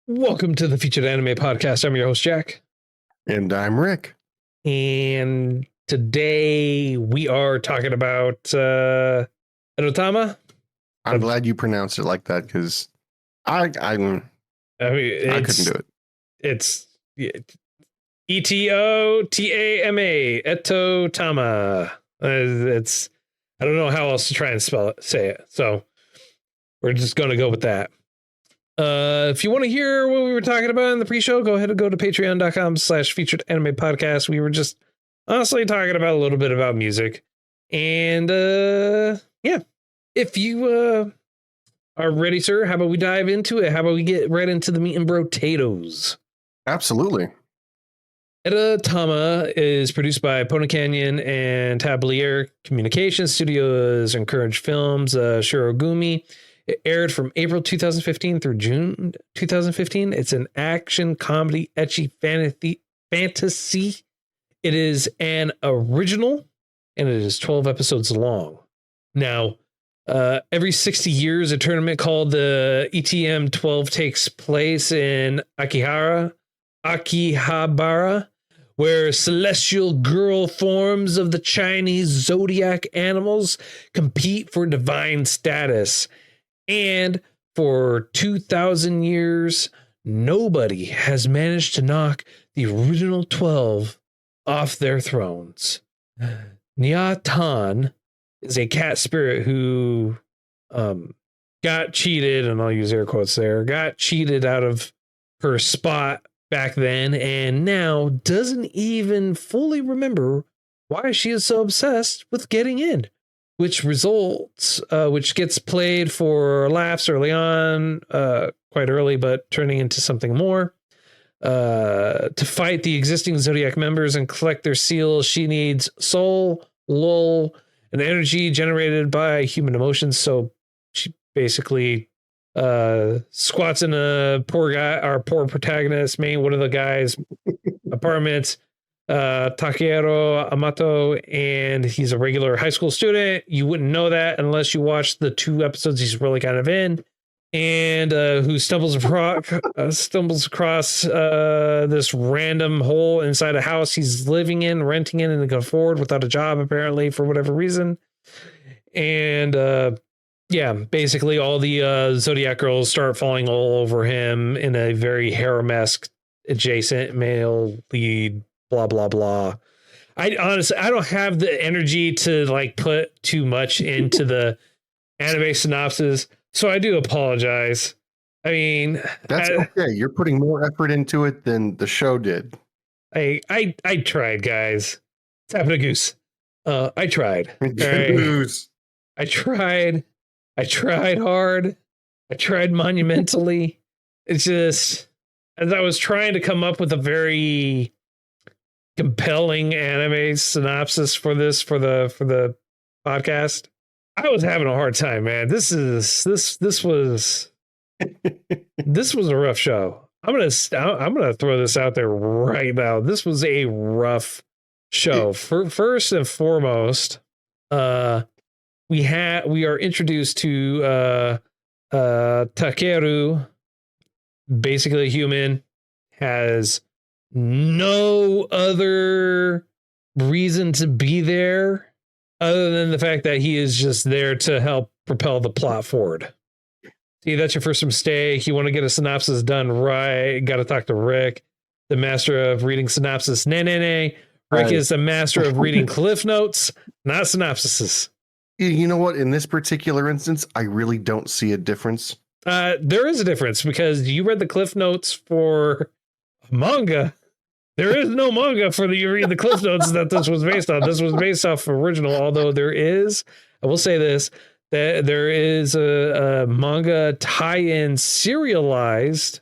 Welcome to the Featured Anime Podcast. I'm your host, Jack. And I'm Rick. And today we are talking about Etotama. I'm glad you pronounced it like that because I couldn't do it. It's Etotama. Etotama. It's I don't know how else to try and say it. So we're just going to go with that. If you want to hear what we were talking about in the pre-show, go ahead and go to patreon.com/featured anime podcast. We were just honestly talking about a little bit about music. And yeah, if you are ready, sir, how about we dive into it? How about we get right into the meat and potatoes? Absolutely. Etotama is produced by Pona Canyon and Tablier Communications Studios and Courage Films, Shirogumi. It aired from April 2015 through June 2015. It's an action comedy ecchi fantasy. It is an original, and it is 12 episodes long. Now, every 60 years, a tournament called the ETM 12 takes place in Akihabara, where celestial girl forms of the Chinese zodiac animals compete for divine status. And for 2,000 years, nobody has managed to knock the original 12 off their thrones. Nyatan is a cat spirit who got cheated, and I'll use air quotes there, got cheated out of her spot back then, and now doesn't even fully remember why she is so obsessed with getting in. Which gets played for laughs early on, quite early, but turning into something more. To fight the existing Zodiac members and collect their seals, she needs soul, lull, and energy generated by human emotions. So she basically squats in a poor protagonist, one of the guys' apartments. Takeru Amato, and he's a regular high school student. You wouldn't know that unless you watched the 2 episodes he's really kind of in, and who stumbles across this random hole inside a house he's living in, renting in, and can afford without a job, apparently, for whatever reason. And yeah, basically all the Zodiac girls start falling all over him in a very harem-esque adjacent male lead. Blah, blah, blah. I don't have the energy to like put too much into the anime synopsis, so I do apologize. I mean, that's okay. You're putting more effort into it than the show did. I tried, guys. It's happened a goose. I tried. Goose. I tried. I tried hard. I tried monumentally. It's just as I was trying to come up with a very compelling anime synopsis for the podcast, I was having a hard time, man. This was a rough show. I'm gonna throw this out there right now. This was a rough show. First and foremost, we are introduced to Takeru, basically a human, has no other reason to be there other than the fact that he is just there to help propel the plot forward. See, that's your first mistake. You want to get a synopsis done right, got to talk to Rick, the master of reading synopsis. Nay. Rick is the master of reading cliff notes, not synopsises. You know what? In this particular instance, I really don't see a difference. There is a difference because you read the cliff notes for manga. There is no manga for you read the cliff notes that this was based on. This was based off original, although I will say this, that there is a manga tie-in serialized,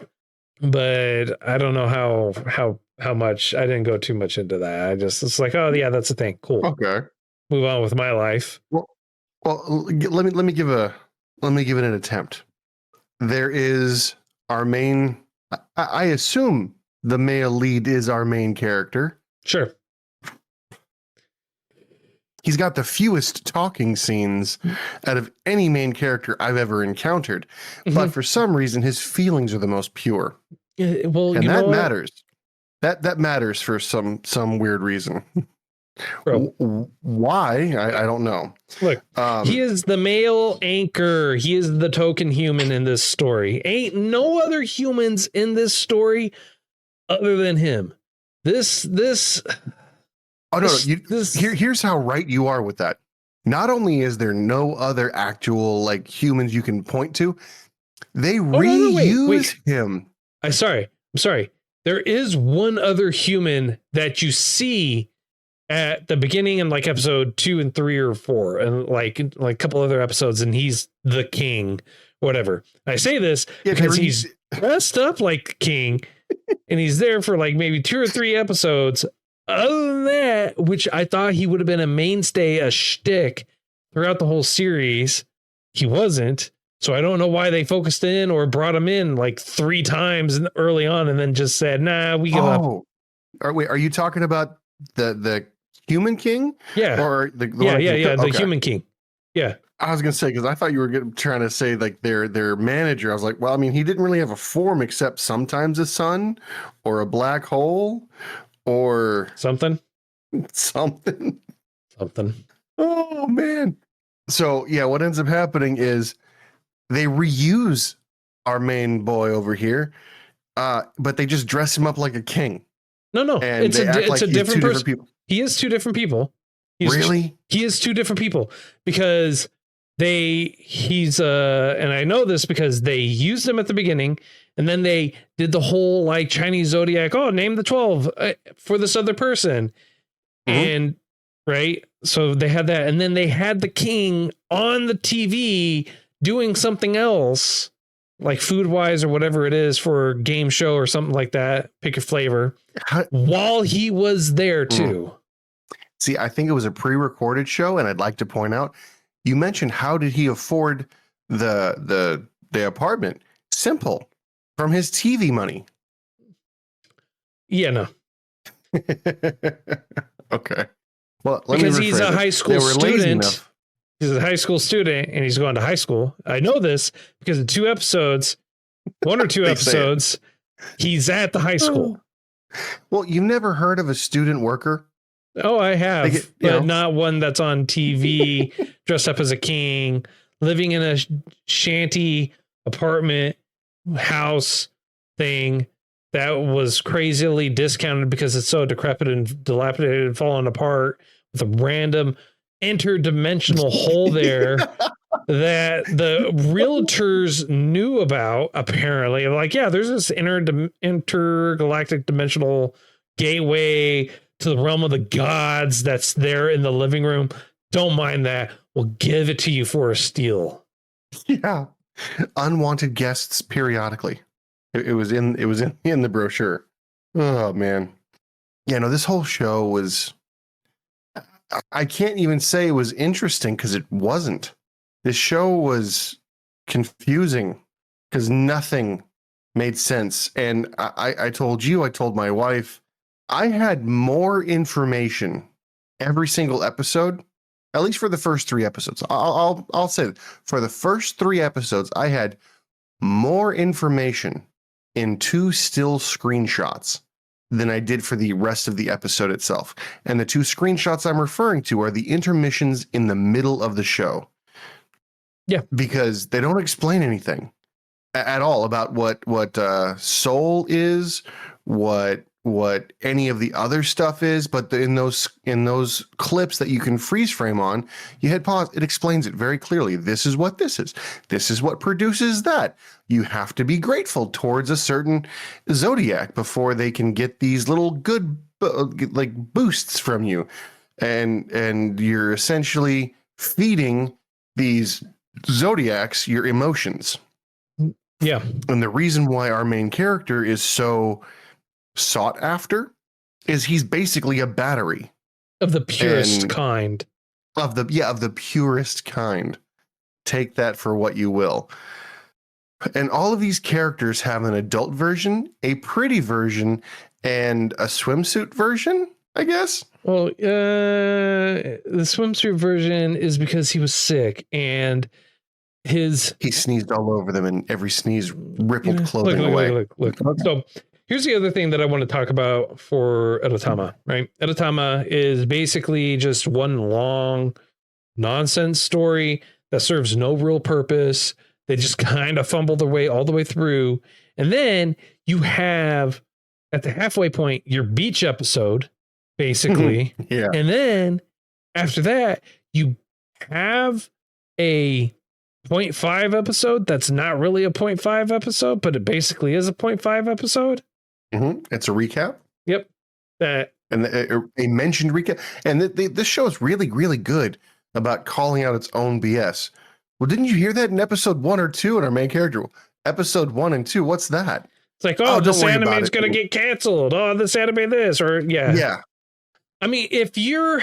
but I don't know how much. I didn't go too much into that. It's like, oh yeah, that's a thing. Cool. Okay. Move on with my life. Well, let me give it an attempt. There is our main, I assume the male lead is our main character. Sure. he's got the fewest talking scenes out of any main character I've ever encountered. But for some reason, his feelings are the most pure. Well, And you know that what? matters. That matters for some weird reason. Bro, Why? I don't know. look, he is the male anchor. He is the token human in this story. Ain't no other humans in this story other than him. This Oh no, this here's how right you are with that. Not only is there no other actual like humans you can point to, they reuse him. I'm sorry. There is one other human that you see at the beginning in like episode 2 and 3 or 4 and like a couple other episodes, and he's the king, whatever. I say this because he's dressed up like king and he's there for like maybe 2 or 3 episodes. Other than that, which I thought he would have been a mainstay, a shtick throughout the whole series, he wasn't. So I don't know why they focused in or brought him in like 3 times early on and then just said, nah, we give up. Are you talking about the human king? Yeah. Or the the human king. Yeah. I was gonna say, because I thought you were trying to say like their manager. I was like, well, I mean, he didn't really have a form except sometimes a sun or a black hole or something. Oh man. So yeah, what ends up happening is they reuse our main boy over here, but they just dress him up like a king. No, and it's a different person. He is 2 different people. He is 2 different people because he's and I know this because they used him at the beginning, and then they did the whole like Chinese zodiac. Oh, name the 12 for this other person, and right. So they had that, and then they had the king on the TV doing something else, like Food Wise or whatever it is for a game show or something like that. Pick your flavor. While he was there too. See, I think it was a pre-recorded show, and I'd like to point out, you mentioned how did he afford the apartment? Simple, from his TV money. Yeah, no. Okay. Well, because he's a high school student. He's a high school student, and he's going to high school. I know this because in 2 episodes, 1 or 2 episodes, he's at the high school. Well, you've never heard of a student worker? Oh, I have, but not one that's on TV, dressed up as a king, living in a shanty apartment house thing that was crazily discounted because it's so decrepit and dilapidated and falling apart with a random interdimensional hole there that the realtors knew about, apparently. Like, yeah, there's this intergalactic dimensional gateway to the realm of the gods that's there in the living room. Don't mind that. We'll give it to you for a steal. Yeah. Unwanted guests periodically. It was in the brochure. Oh man. Yeah, no, this whole show was, I can't even say it was interesting because it wasn't. This show was confusing because nothing made sense. And I told my wife, I had more information every single episode, at least for the first 3 episodes. I'll say that for the first 3 episodes, I had more information in 2 still screenshots than I did for the rest of the episode itself. And the 2 screenshots I'm referring to are the intermissions in the middle of the show. Yeah, because they don't explain anything at all about what soul is, what any of the other stuff is, but in those clips that you can freeze frame on, you hit pause, it explains it very clearly. This is what this is. This is what produces that. You have to be grateful towards a certain zodiac before they can get these little good like boosts from you. And you're essentially feeding these zodiacs your emotions. Yeah. And the reason why our main character is so sought after is he's basically a battery of the purest kind. Of the purest kind. Take that for what you will. And all of these characters have an adult version, a pretty version, and a swimsuit version. I guess. Well, the swimsuit version is because he was sick and he sneezed all over them, and every sneeze rippled clothing away. Look. Okay. So here's the other thing that I want to talk about for Etotama, right? Etotama is basically just one long nonsense story that serves no real purpose. They just kind of fumble their way all the way through. And then you have at the halfway point your beach episode, basically. Yeah. And then after that, you have a 0.5 episode that's not really a 0.5 episode, but it basically is a 0.5 episode. It's a recap. Yep. And a mentioned recap. And this show is really, really good about calling out its own BS. Well, didn't you hear that in episode 1 or 2 in our main character? Episode 1 and 2, what's that? It's like, this anime's going to get canceled. Oh, this anime this, or yeah. I mean, if you're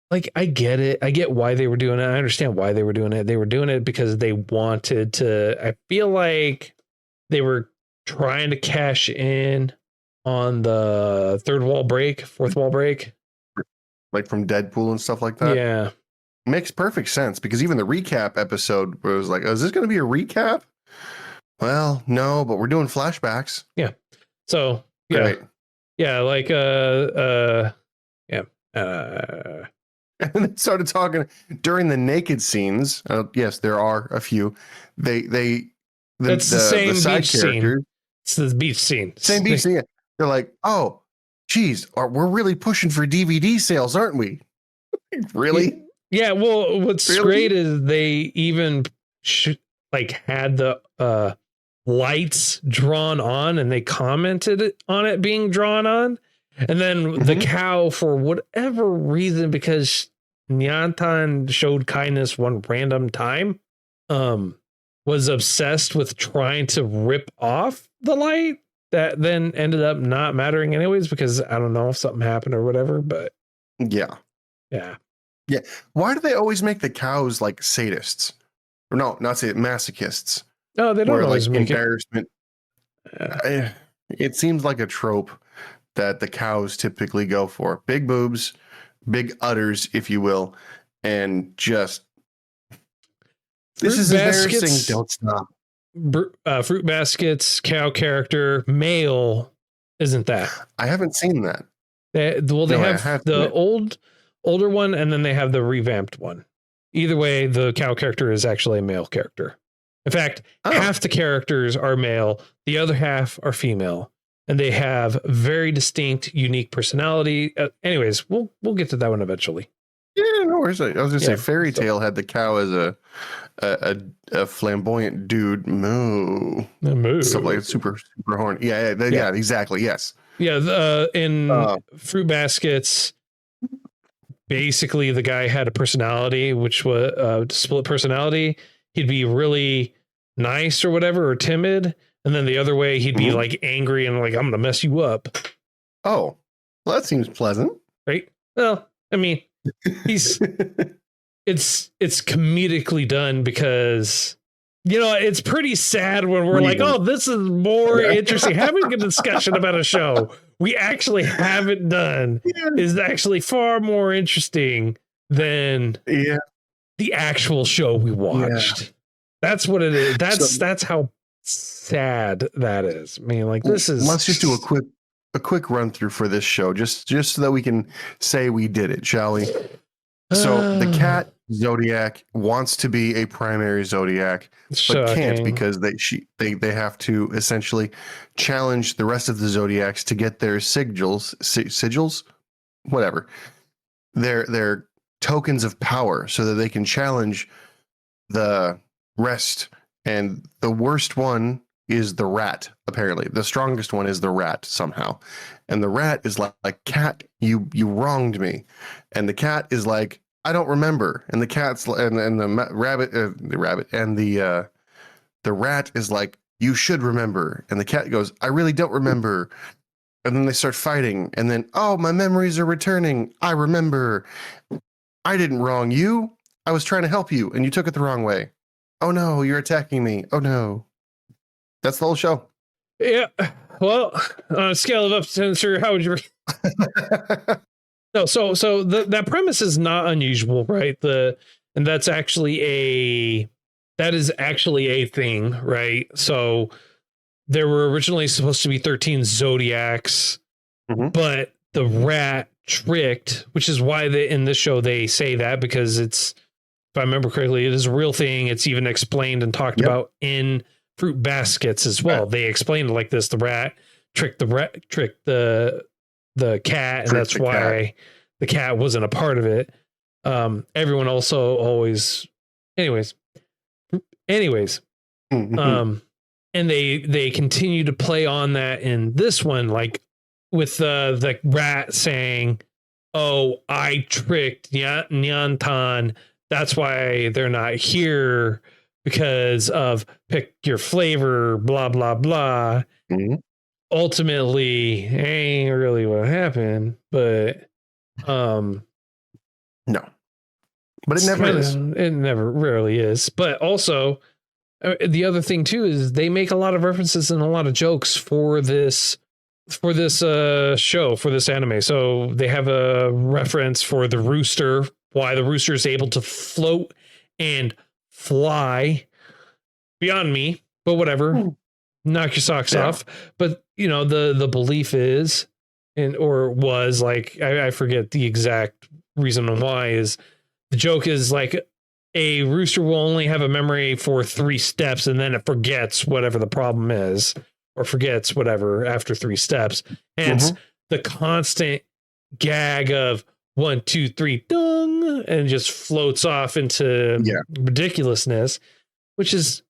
like, I get it. I get why they were doing it. I understand why they were doing it. They were doing it because they wanted to, I feel like they were trying to cash in on the fourth wall break. Like from Deadpool and stuff like that? Yeah. Makes perfect sense, because even the recap episode was like, oh, is this going to be a recap? Well, no, but we're doing flashbacks. Yeah. So, yeah. Great. Yeah, like and they started talking during the naked scenes. Yes, there are a few. The same side beach characters. Scene. It's the beach scene. Same beach scene. They're like, oh, geez, we're really pushing for DVD sales, aren't we? Really? Yeah. Well, what's great is they even had the lights drawn on, and they commented on it being drawn on. And then the cow, for whatever reason, because Nyantan showed kindness one random time, was obsessed with trying to rip off the light that then ended up not mattering anyways, because I don't know if something happened or whatever, but yeah. Why do they always make the cows like sadists? Or no, not say masochists. No, they don't always make embarrassment. It seems like a trope that the cows typically go for. Big boobs, big udders, if you will, and just this is embarrassing. Don't stop. Fruit baskets, cow character, male, isn't that? I haven't seen that. They have the older one, and then they have the revamped one. Either way, the cow character is actually a male character. In fact, half the characters are male, the other half are female, and they have very distinct, unique personality. Anyways, we'll get to that one eventually. Yeah, no worries. I was going to say Fairy Tale had the cow as a flamboyant dude. Moo. Stuff like super horny. Yeah, exactly. Yes. Yeah. In Fruit Baskets, basically the guy had a personality, which was split personality. He'd be really nice or whatever, or timid. And then the other way, he'd be like angry and like, I'm going to mess you up. Oh, well, that seems pleasant. Right. Well, I mean, it's comedically done, because, it's pretty sad when we're like, oh, this is more interesting. Having a discussion about a show we actually haven't done is actually far more interesting than the actual show we watched. Yeah. That's what it is. That's how sad that is. I mean, like, this is. Let's just do a quick run through for this show, just so that we can say we did it, shall we? So the cat Zodiac wants to be a primary Zodiac, but can't, because they have to essentially challenge the rest of the Zodiacs to get their sigils, whatever, their tokens of power, so that they can challenge the rest. And the worst one is the rat. Apparently, the strongest one is the rat somehow, and the rat is like cat, you wronged me, and the cat is like, I don't remember, and the cat's and the rabbit, and the rat is like, you should remember, and the cat goes, I really don't remember, and then they start fighting, and then, oh, my memories are returning, I remember, I didn't wrong you, I was trying to help you, and you took it the wrong way. Oh no, you're attacking me. Oh no. That's the whole show. Yeah. Well, on a scale of up to 10, sir, how would you? No, so that premise is not unusual, right? And that is actually a thing, right? So there were originally supposed to be 13 zodiacs, but the rat tricked, which is why in this show they say that, because it's, if I remember correctly, it is a real thing. It's even explained and talked about in Fruit Baskets as well. They explained it like this: the rat tricked the cat, and that's why the cat wasn't a part of it. Everyone also always, anyways, and they continue to play on that in this one, like with the rat saying, "Oh, I tricked Nyantan. That's why they're not here, because of pick your flavor, blah, blah, blah." Ultimately, ain't really what happened, but no. But it never is. It never rarely is. But also, the other thing too is they make a lot of references and a lot of jokes for this show, for this anime. So they have a reference for the rooster, why the rooster is able to float and fly beyond me, but whatever. Knock your socks off. But the belief is, or was, like, I forget the exact reason why, is the joke is like a rooster will only have a memory for 3 steps and then it forgets whatever the problem is, or forgets whatever after 3 steps. Hence the constant gag of 1, 2, 3, dung, and just floats off into ridiculousness, which is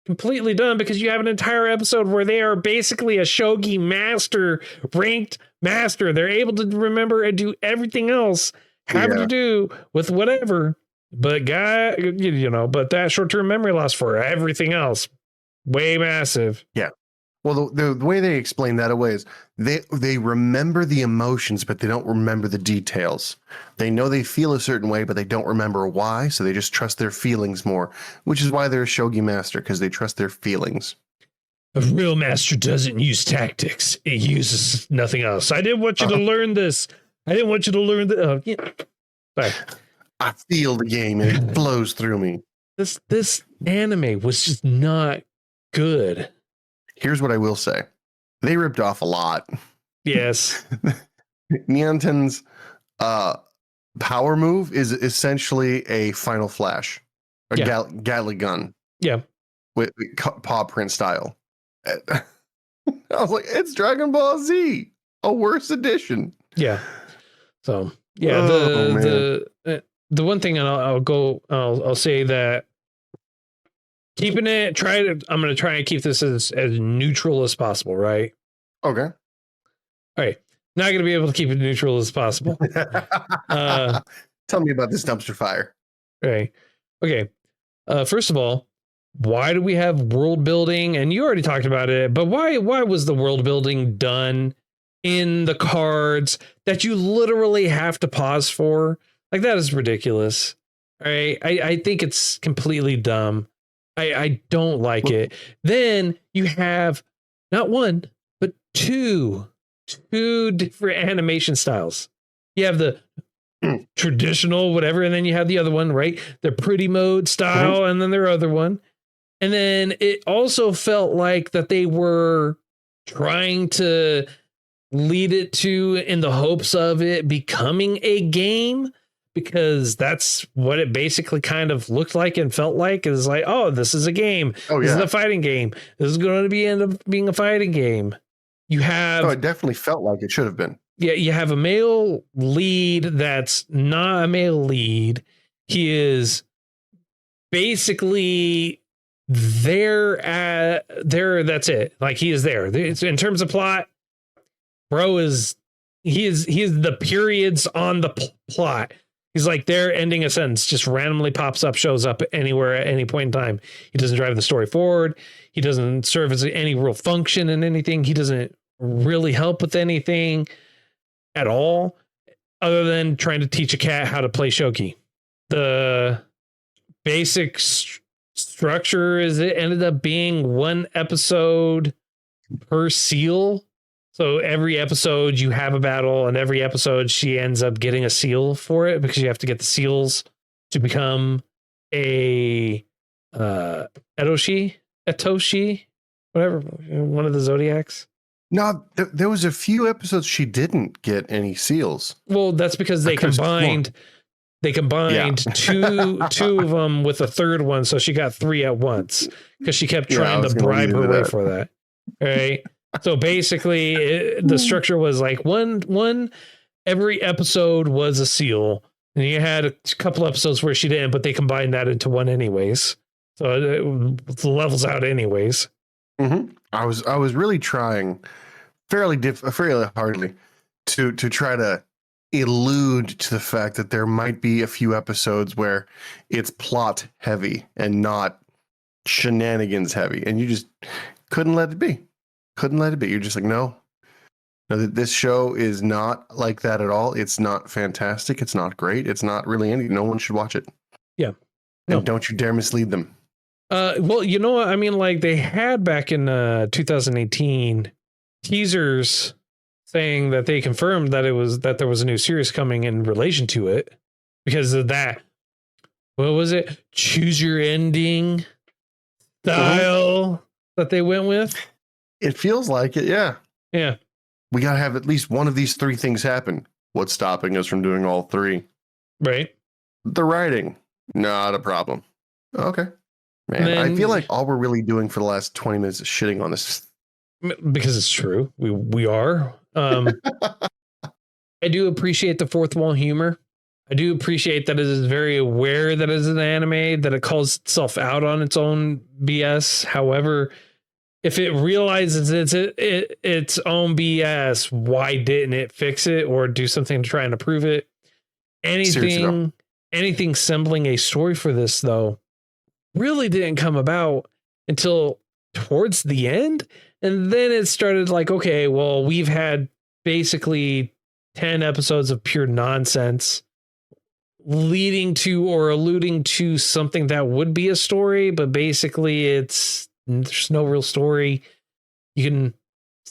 completely done because you have an entire episode where they are basically a shogi master, ranked master. They're able to remember and do everything else having to do with whatever, but but that short-term memory loss for everything else, way massive. Well, the way they explain that away is they remember the emotions, but they don't remember the details. They know they feel a certain way, but they don't remember why, so they just trust their feelings more, which is why they're a shogi master, because they trust their feelings. A real master doesn't use tactics. It uses nothing else. I didn't want you to learn this. I didn't want you to learn that. Sorry. I feel the game and it flows through me. This anime was just not good. Here's what I will say. They ripped off a lot. Yes. Nyantan's power move is essentially a Final Flash, a Gatling gun. Yeah. With paw print style. I was like, it's Dragon Ball Z, a worse edition. Yeah. So, yeah, the one thing, and I'll say that keeping it, I'm going to try and keep this as neutral as possible, right? Okay. All right. Not going to be able to keep it neutral as possible. Tell me about this dumpster fire. Right. Okay. First of all, why do we have world building? And you already talked about it, but why was the world building done in the cards that you literally have to pause for? Like, that is ridiculous. All right. I think it's completely dumb. I don't like it. Then you have not one, but two different animation styles. You have the traditional whatever, and then you have the other one, right? The pretty mode style, and then their other one. And then it also felt like that they were trying to lead it to, in the hopes of it becoming a game, because that's what it basically kind of looked like and felt like. Is like, oh, this is a game. This is a fighting game. This is going to end up being a fighting game. You have... Oh, it definitely felt like it should have been. Yeah, you have a male lead that's not a male lead. He is basically there. That's it. Like, he is there. In terms of plot, bro he is the periods on the plot. He's like there, ending a sentence, just randomly pops up, shows up anywhere at any point in time. He doesn't drive the story forward. He doesn't serve as any real function in anything. He doesn't really help with anything at all, other than trying to teach a cat how to play shogi. The basic structure is it ended up being one episode per seal. So every episode you have a battle, and every episode she ends up getting a seal for it because you have to get the seals to become a Etoshi, whatever, one of the Zodiacs. No, there was a few episodes she didn't get any seals. Well, that's because they combined two of them with a third one, so she got 3 at once because she kept trying to bribe her way for that. All right. So basically, the structure was like one every episode was a seal, and you had a couple episodes where she didn't, but they combined that into one anyways. So it levels out anyways. Mm-hmm. I was really trying fairly hardly to try to allude to the fact that there might be a few episodes where it's plot heavy and not shenanigans heavy, and you just couldn't let it be. You're just like, no, this show is not like that at all. It's not fantastic. It's not great. It's not really anything. No one should watch it. Yeah. No. And don't you dare mislead them. Well, you know what? I mean, like they had back in 2018 teasers saying that they confirmed that there was a new series coming in relation to it because of that. What was it? Choose your ending style that they went with. It feels like it. Yeah. Yeah. We got to have at least one of these 3 things happen. What's stopping us from doing all 3? Right. The writing, not a problem. Okay. Man, then, I feel like all we're really doing for the last 20 minutes is shitting on this. Because it's true. We are. I do appreciate the fourth wall humor. I do appreciate that it is very aware that it is an anime, that it calls itself out on its own BS. However, if it realizes its own BS, why didn't it fix it or do something to try and improve it? Anything resembling a story for this, though, really didn't come about until towards the end. And then it started like, okay, well, we've had basically 10 episodes of pure nonsense leading to or alluding to something that would be a story, but basically there's no real story. It's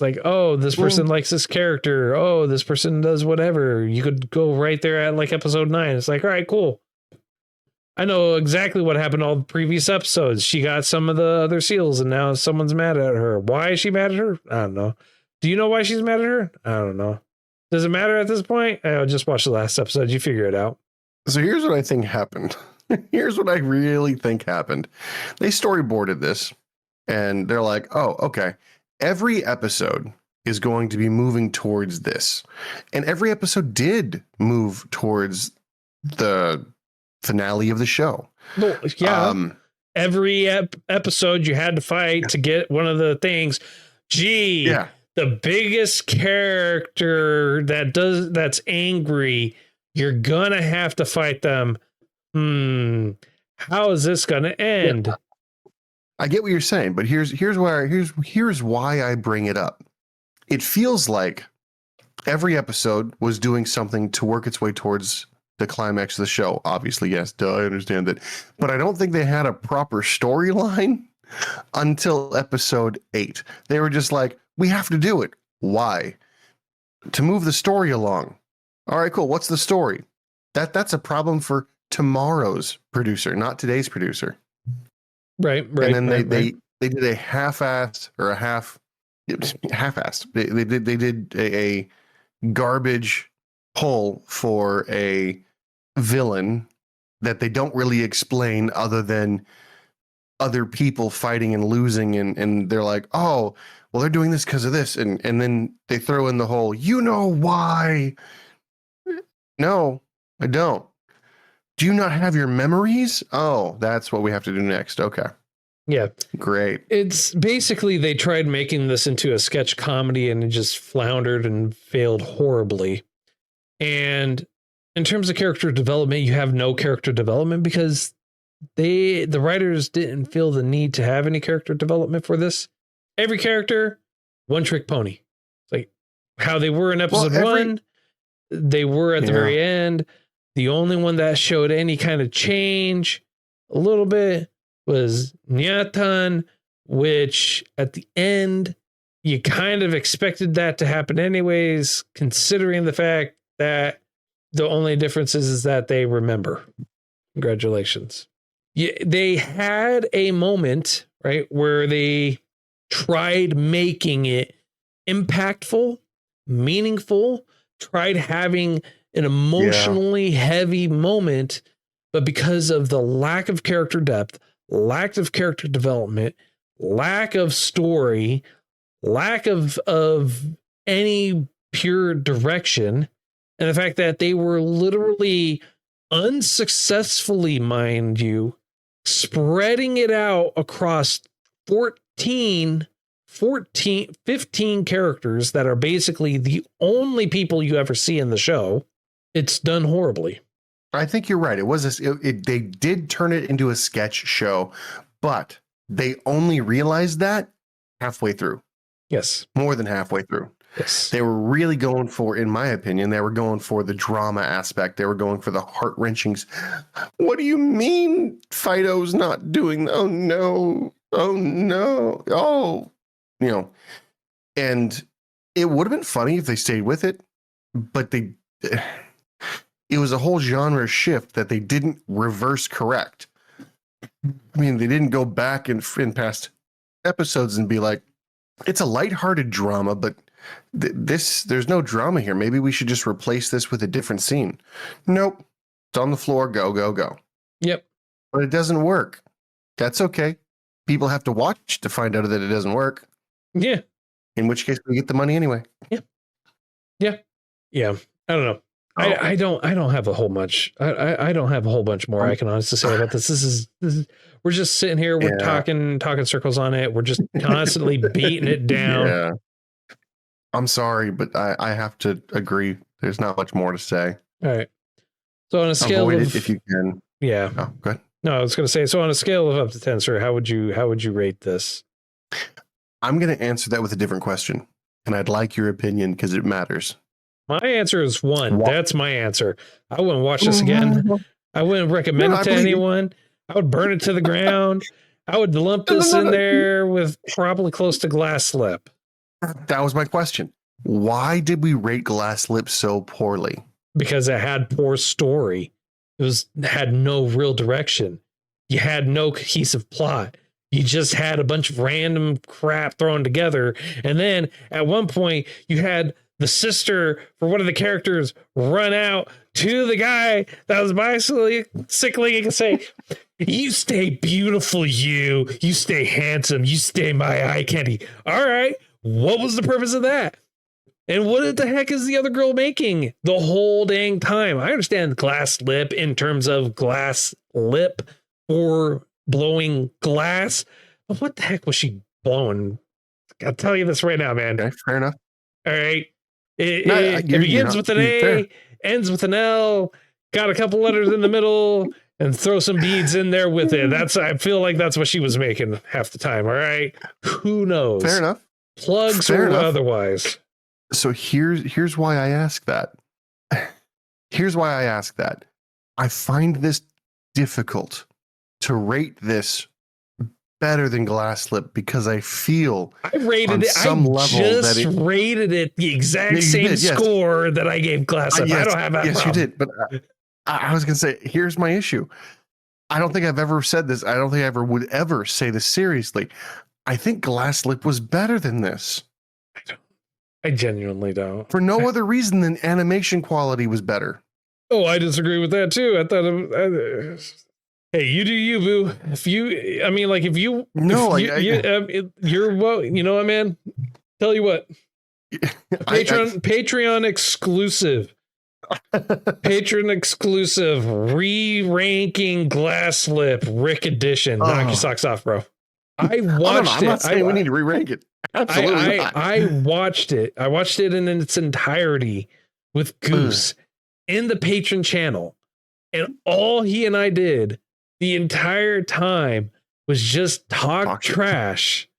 like, oh, this person likes this character. Oh, this person does whatever. You could go right there at like episode 9. It's like, all right, cool. I know exactly what happened all the previous episodes. She got some of the other seals and now someone's mad at her. Why is she mad at her? I don't know. Do you know why she's mad at her? I don't know. Does it matter at this point? I'll just watch the last episode. You figure it out. So here's what I think happened. Here's what I really think happened. They storyboarded this and they're like, oh, okay. Every episode is going to be moving towards this. And every episode did move towards the finale of the show. Well, yeah. Every episode you had to fight to get one of the things. Gee, yeah. The biggest character that's angry, you're gonna have to fight them. How is this gonna end? Yeah. I get what you're saying, but here's why I bring it up. It feels like every episode was doing something to work its way towards the climax of the show. Obviously, yes, I understand that. But I don't think they had a proper storyline until episode 8. They were just like, we have to do it. Why? To move the story along. All right, cool. What's the story? That's a problem for tomorrow's producer, not today's producer. Right. And then they did a half-assed or half-assed. They did a garbage pull for a villain that they don't really explain other than other people fighting and losing, and they're like, oh, well, they're doing this because of this, and then they throw in the whole, you know why? No, I don't. Do you not have your memories? Oh, that's what we have to do next. Okay. Yeah. Great. It's basically they tried making this into a sketch comedy and it just floundered and failed horribly. And in terms of character development, you have no character development because the writers didn't feel the need to have any character development for this. Every character, one trick pony. It's like how they were in episode 1, they were at the very end. The only one that showed any kind of change a little bit was Nyatan, which at the end you kind of expected that to happen anyways, considering the fact that the only difference is that they remember. Congratulations. Yeah, they had a moment, right, where they tried making it impactful, meaningful, tried having an emotionally heavy moment, but because of the lack of character depth, lack of character development, lack of story, lack of any pure direction, and the fact that they were literally unsuccessfully, mind you, spreading it out across 15 characters that are basically the only people you ever see in the show. It's done horribly. I think you're right. It was they did turn it into a sketch show, but they only realized that halfway through. Yes. More than halfway through. Yes. They were really going for, in my opinion, they were going for the drama aspect. They were going for the heart-wrenchings. What do you mean Fido's not doing? Oh, no. Oh, no. Oh, you know, and it would have been funny if they stayed with it, but it was a whole genre shift that they didn't reverse correct. I mean, they didn't go back in past episodes and be like, it's a lighthearted drama, but there's no drama here. Maybe we should just replace this with a different scene. Nope. It's on the floor. Go, go, go. Yep. But it doesn't work. That's okay. People have to watch to find out that it doesn't work. Yeah. In which case we get the money anyway. Yeah. Yeah. Yeah. I don't know. Oh. I don't have a whole much. I don't have a whole bunch more I can honestly say about this. This is we're just sitting here. We're talking circles on it. We're just constantly beating it down. Yeah. I'm sorry, but I have to agree. There's not much more to say. All right. So on a scale of, if you can. Yeah. Oh, good. No, I was going to say, so on a scale of up to 10, sir, how would you rate this? I'm going to answer that with a different question, and I'd like your opinion because it matters. My answer is 1. That's my answer. I wouldn't watch this again. I wouldn't recommend it to anyone. I would burn it to the ground. I would lump this in there with probably close to Glasslip. That was my question. Why did we rate Glasslip so poorly? Because it had poor story. It had no real direction. You had no cohesive plot. You just had a bunch of random crap thrown together. And then at one point you had the sister for one of the characters run out to the guy that was bicycling and say, you stay beautiful, you stay handsome, you stay my eye candy. All right. What was the purpose of that? And what the heck is the other girl making the whole dang time? I understand Glasslip in terms of glass lip or blowing glass, but what the heck was she blowing? I'll tell you this right now, man. Okay, fair enough. All right. It begins with an A, ends with an L, got a couple letters in the middle, and throw some beads in there with it. I feel like that's what she was making half the time. All right. Who knows? Fair enough. Plugs fair or enough. Otherwise. So here's why I ask that. Here's why I ask that. I find this difficult to rate this better than Glasslip because I feel I rated it. I just rated it the exact same score that I gave Glasslip. I don't have that. Yes, you did. But I was going to say, here's my issue. I don't think I've ever said this. I don't think I ever would ever say this seriously. I think Glasslip was better than this. I genuinely don't. For no other reason than animation quality was better. Oh, I disagree with that too. I thought hey, you do you, boo. You're well, you know what, man? Tell you what. Patreon exclusive. Patron exclusive re-ranking Glasslip Rick edition. Knock your socks off, bro. I watched it. I'm not saying we need to re-rank it. Absolutely not. I watched it. I watched it in its entirety with Goose in the Patron channel. And all he and I did the entire time was just talk trash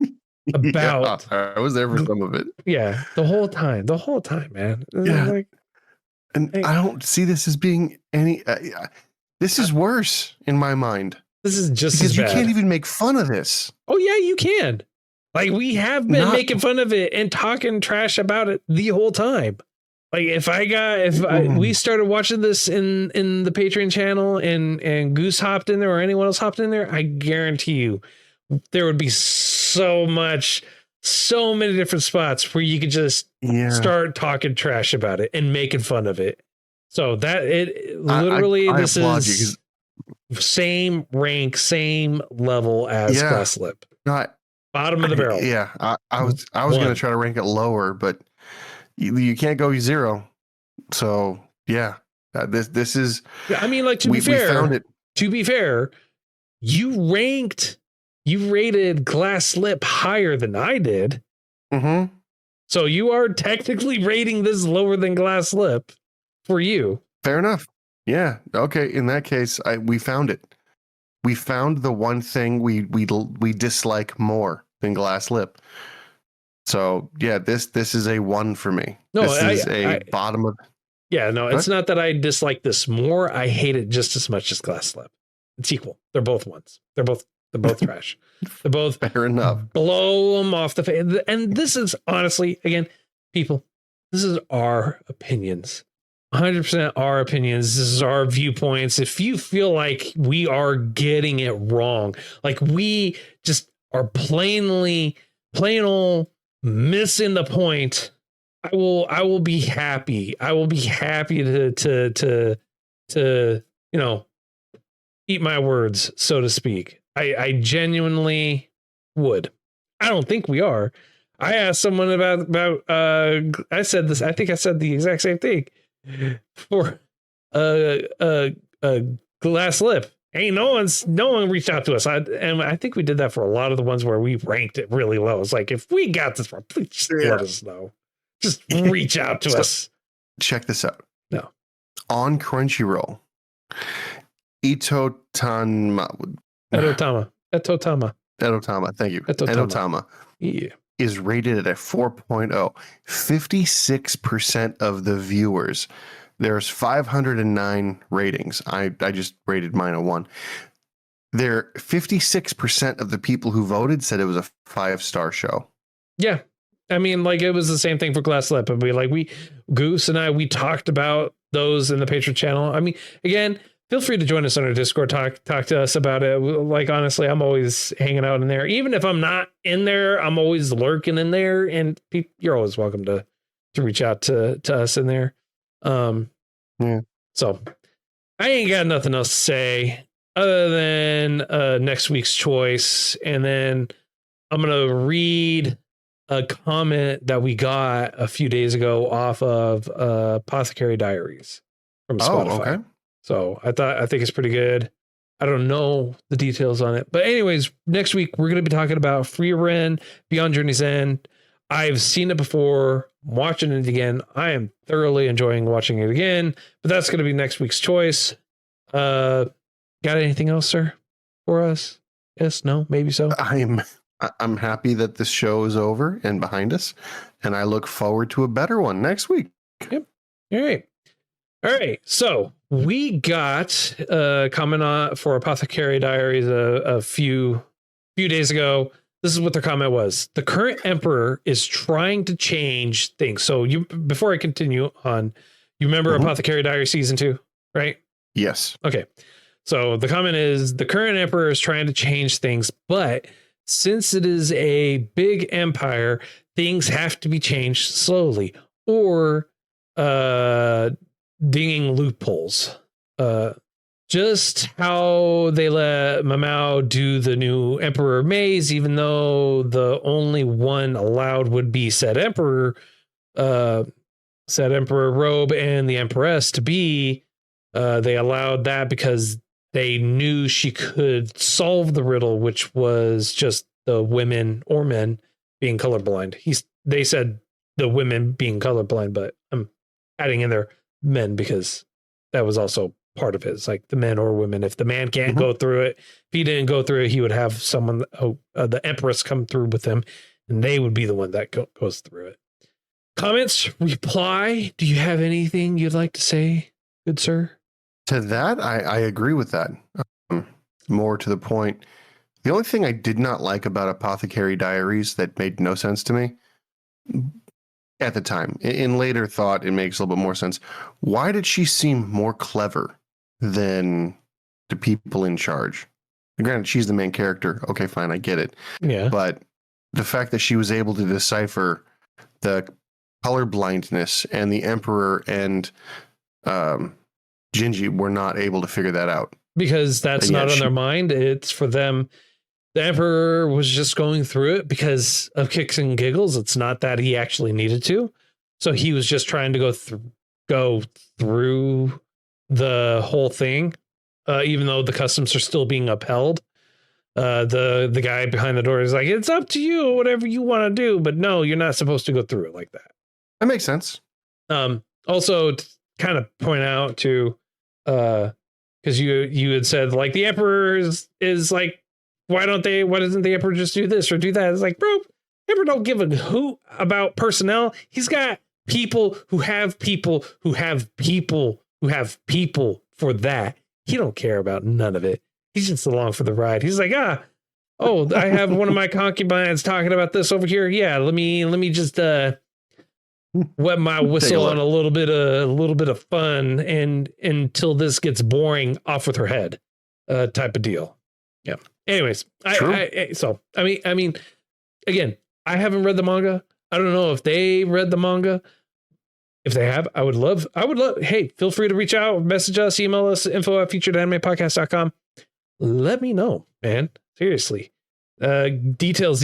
about. Yeah, I was there for some of it. Yeah, the whole time, man. Yeah. I don't see this as being any. This is worse in my mind. This is just because as you bad. Can't even make fun of this. Oh yeah, you can. Like we have been making fun of it and talking trash about it the whole time. Like we started watching this in the Patreon channel and Goose hopped in there or anyone else hopped in there, I guarantee you there would be so many different spots where you could just start talking trash about it and making fun of it. So that it literally I this is same rank, same level as Glasslip. Bottom of the barrel. I was going to try to rank it lower, but you can't go 0. So this is. I mean, like we found it. To be fair, you rated Glasslip higher than I did. Mm-hmm. So you are technically rating this lower than Glasslip for you. Fair enough. Yeah. Okay. In that case, we found it. We found the one thing we dislike more than Glasslip. So this is a 1 for me. No, this is bottom of. Yeah, no, it's not that I dislike this more. I hate it just as much as Glasslip. It's equal. They're both ones. They're both trash. They're both fair enough. Blow them off the face. And this is honestly, again, people, this is our opinions. 100% our opinions. This is our viewpoints. If you feel like we are getting it wrong, like we just are plain old missing the point, I will be happy. I will be happy to eat my words, so to speak. I genuinely would. I don't think we are. I asked someone about I said this. I think I said the exact same thing for Glasslip. Ain't no one reached out to us. And I think we did that for a lot of the ones where we ranked it really low. It's like, if we got this one, please just let us know. Just reach out to us. Check this out. No. On Crunchyroll, Etotama. Thank you. Etotama. Yeah. Is rated at a 4.0. 56% of the viewers. There's 509 ratings. I just rated mine a 1. 56% of the people who voted said it was a 5-star show. Yeah. I mean, like, it was the same thing for Glasslip. Goose and I talked about those in the Patreon channel. I mean, again, feel free to join us on our Discord, talk to us about it. Like, honestly, I'm always hanging out in there. Even if I'm not in there, I'm always lurking in there, and you're always welcome to reach out to us in there. So I ain't got nothing else to say other than next week's choice. And then I'm going to read a comment that we got a few days ago off of Apothecary Diaries from Spotify. Oh, okay. So I think it's pretty good. I don't know the details on it, but anyways, next week we're going to be talking about Frieren Beyond Journey's End. I've seen it before, watching it again. I am thoroughly enjoying watching it again, but that's going to be next week's choice. Got anything else, sir, for us? Yes, no, maybe so. I'm happy that this show is over and behind us, and I look forward to a better one next week. Yep. All right. So we got a comment on for Apothecary Diaries a few days ago. This is what their comment was. The current emperor is trying to change things. So before I continue on, you remember Apothecary Diaries season 2, right? Yes. Okay. So the comment is the current emperor is trying to change things, but since it is a big empire, things have to be changed slowly or dinging loopholes. Just how they let Mamao do the new Emperor Maze, even though the only one allowed would be said Emperor Robe and the Empress to be. They allowed that because they knew she could solve the riddle, which was just the women or men being colorblind. They said the women being colorblind, but I'm adding in there men because that was also part of it. It's like the men or women. If the man can't go through it, if he didn't go through it, he would have someone, the Empress, come through with him, and they would be the one that goes through it. Comments, reply. Do you have anything you'd like to say, good sir? To that, I agree with that. More to the point, The only thing I did not like about Apothecary Diaries that made no sense to me at the time, in later thought, it makes a little bit more sense. Why did she seem more clever than the people in charge? And granted, she's the main character. Okay, fine, I get it. Yeah. But the fact that she was able to decipher the color blindness and the Emperor and Gingy were not able to figure that out. Because that's not on their mind. It's for them. The Emperor was just going through it because of kicks and giggles. It's not that he actually needed to. So he was just trying to go through the whole thing, even though the customs are still being upheld. The guy behind the door is like, it's up to you, whatever you want to do. But no, you're not supposed to go through it like that. That makes sense. Also, to kind of point out to, because you had said like the Emperor is like, why doesn't the Emperor just do this or do that? It's like, bro, Emperor don't give a hoot about personnel. He's got people who have people who have people who have people for that. He don't care about none of it. He's just along for the ride. He's like, I have one of my concubines talking about this over here. Yeah, let me just wet my whistle on a little bit of fun and until this gets boring, off with her head, type of deal. Yeah. Anyways, I mean, again, I haven't read the manga. I don't know if they read the manga. If they have, I would love, hey, feel free to reach out, message us, email us, info@featuredanimepodcast.com. Let me know, man. Seriously. Details.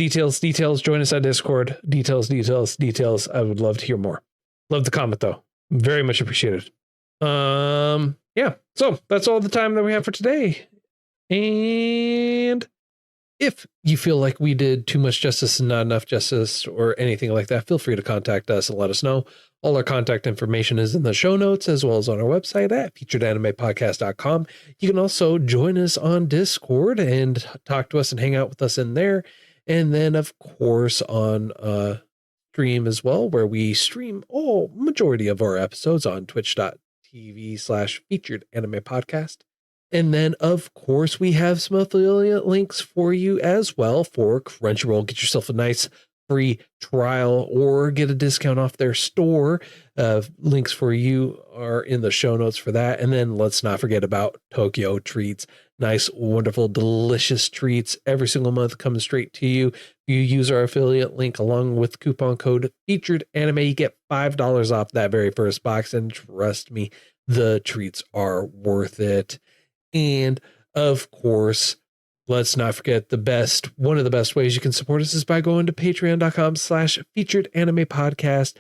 Join us on Discord. Details. I would love to hear more. Love the comment though. Very much appreciated. Yeah. So that's all the time that we have for today. And if you feel like we did too much justice and not enough justice or anything like that, feel free to contact us and let us know. All our contact information is in the show notes as well as on our website at featuredanimepodcast.com. You can also join us on Discord and talk to us and hang out with us in there. And then, of course, on stream as well, where we stream majority of our episodes on twitch.tv/featuredanimepodcast. And then, of course, we have some affiliate links for you as well for Crunchyroll. Get yourself a nice free trial or get a discount off their store. Links for you are in the show notes for that. And then let's not forget about Tokyo Treats. Nice, wonderful, delicious treats every single month coming straight to you. If you use our affiliate link along with coupon code Featured Anime, you get $5 off that very first box. And trust me, the treats are worth it. And of course, let's not forget one of the best ways you can support us is by going to patreon.com/featuredanimepodcast.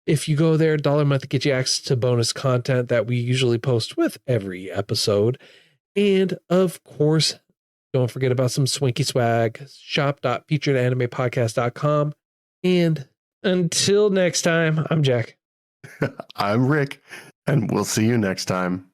If you go there, $1 a month gets you access to bonus content that we usually post with every episode. And of course, don't forget about some Swinky swag, shop.featuredanimepodcast.com. And until next time, I'm Jack. I'm Rick, and we'll see you next time.